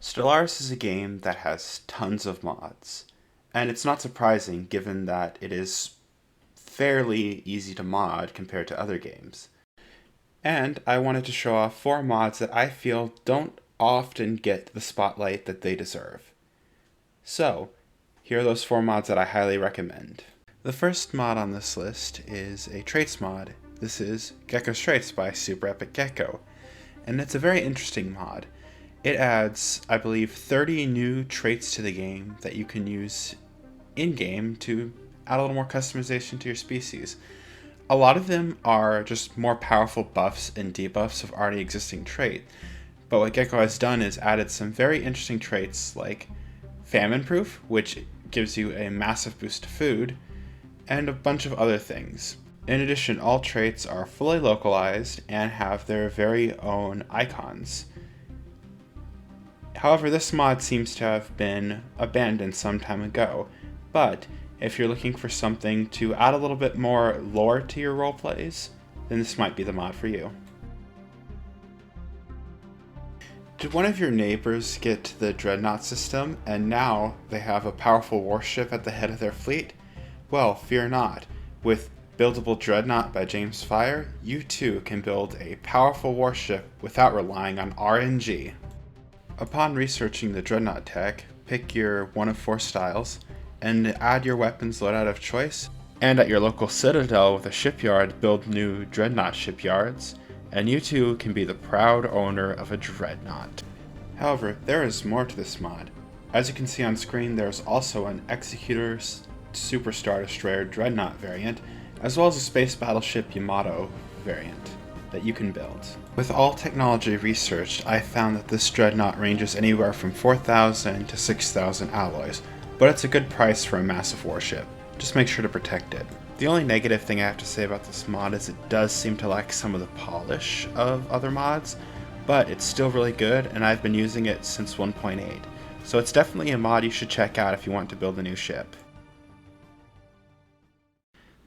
Stellaris is a game that has tons of mods, and it's not surprising given that it is fairly easy to mod compared to other games. And I wanted to show off 4 mods that I feel don't often get the spotlight that they deserve. So, here are those 4 mods that I highly recommend. The first mod on this list is a traits mod. This is Gecko's Traits by Super Epic Gecko, and it's a very interesting mod. It adds, I believe, 30 new traits to the game that you can use in-game to add a little more customization to your species. A lot of them are just more powerful buffs and debuffs of already existing traits, but what Gecko has done is added some very interesting traits like Famine Proof, which gives you a massive boost to food, and a bunch of other things. In addition, all traits are fully localized and have their very own icons. However, this mod seems to have been abandoned some time ago, but if you're looking for something to add a little bit more lore to your roleplays, then this might be the mod for you. Did one of your neighbors get the dreadnought system and now they have a powerful warship at the head of their fleet? Well, fear not. With Buildable Dreadnought by James Fire, you too can build a powerful warship without relying on RNG. Upon researching the dreadnought tech, pick your one of 4 styles, and add your weapons loadout of choice, and at your local citadel with a shipyard build new dreadnought shipyards, and you too can be the proud owner of a dreadnought. However, there is more to this mod. As you can see on screen, there is also an Executor Superstar Destroyer dreadnought variant, as well as a Space Battleship Yamato variant that you can build. With all technology researched, I found that this dreadnought ranges anywhere from 4,000 to 6,000 alloys, but it's a good price for a massive warship. Just make sure to protect it. The only negative thing I have to say about this mod is it does seem to lack some of the polish of other mods, but it's still really good and I've been using it since 1.8, so it's definitely a mod you should check out if you want to build a new ship.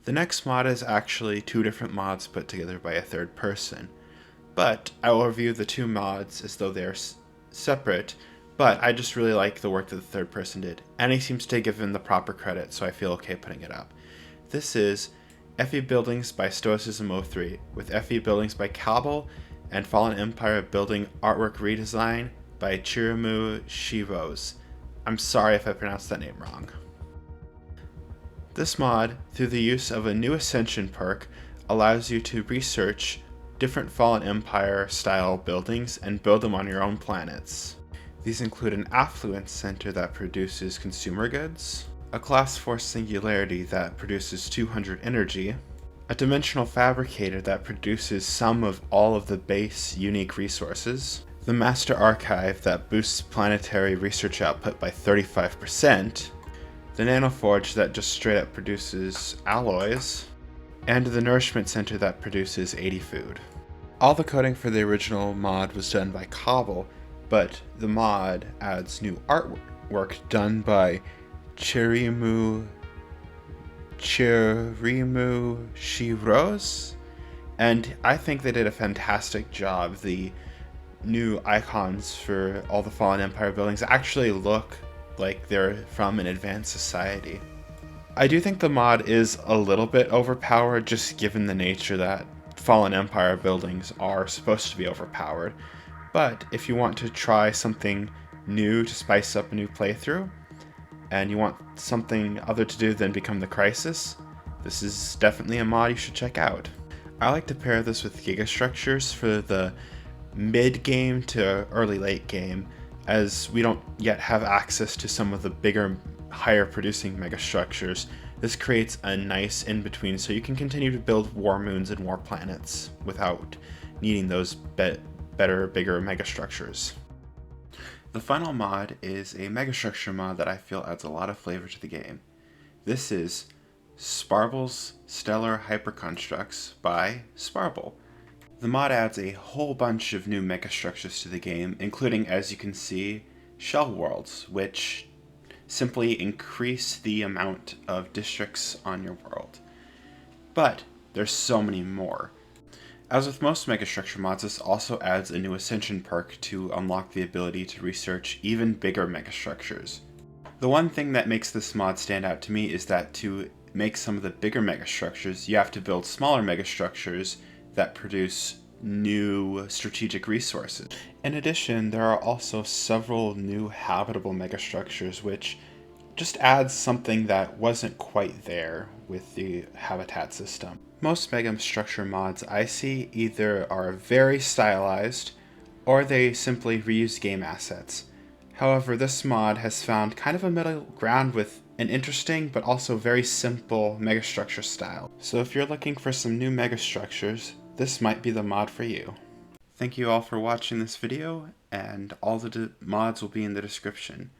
The next mod is actually 2 different mods put together by a third person, but I will review the 2 mods as though they are separate, but I just really like the work that the third person did, and he seems to give him the proper credit, so I feel okay putting it up. This is FE Buildings by Stoicism03, with FE Buildings by Cabal, and Fallen Empire Building Artwork Redesign by Chirimu Shirose. I'm sorry if I pronounced that name wrong. This mod, through the use of a new Ascension perk, allows you to research different Fallen Empire style buildings and build them on your own planets. These include an affluence center that produces consumer goods, a class 4 singularity that produces 200 energy, a dimensional fabricator that produces some of all of the base unique resources, the master archive that boosts planetary research output by 35%, the nanoforge that just straight up produces alloys, and the nourishment center that produces 80 food. All the coding for the original mod was done by Cabal, but the mod adds new artwork done by Chirimu Shirose, and I think they did a fantastic job. The new icons for all the Fallen Empire buildings actually look like they're from an advanced society. I do think the mod is a little bit overpowered, just given the nature that Fallen Empire buildings are supposed to be overpowered. But if you want to try something new to spice up a new playthrough, and you want something other to do than become the Crisis, this is definitely a mod you should check out. I like to pair this with gigastructures for the mid-game to early-late game, as we don't yet have access to some of the bigger, higher producing megastructures. This creates a nice in-between so you can continue to build war moons and war planets without needing those better, bigger megastructures. The final mod is a megastructure mod that I feel adds a lot of flavor to the game. This is Sparble's Stellar Hyperconstructs by Sparble. The mod adds a whole bunch of new megastructures to the game, including, as you can see, shell worlds, which simply increase the amount of districts on your world. But there's so many more. As with most megastructure mods, this also adds a new Ascension perk to unlock the ability to research even bigger megastructures. The one thing that makes this mod stand out to me is that to make some of the bigger megastructures, you have to build smaller megastructures that produce new strategic resources. In addition, there are also several new habitable megastructures, which just adds something that wasn't quite there with the habitat system. Most megastructure mods I see either are very stylized, or they simply reuse game assets. However, this mod has found kind of a middle ground with an interesting but also very simple megastructure style. So if you're looking for some new megastructures, this might be the mod for you. Thank you all for watching this video, and all the mods will be in the description.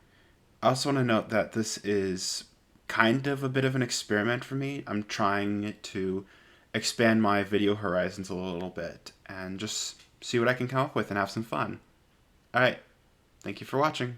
I also want to note that this is kind of a bit of an experiment for me. I'm trying to expand my video horizons a little bit and just see what I can come up with and have some fun. Alright, thank you for watching.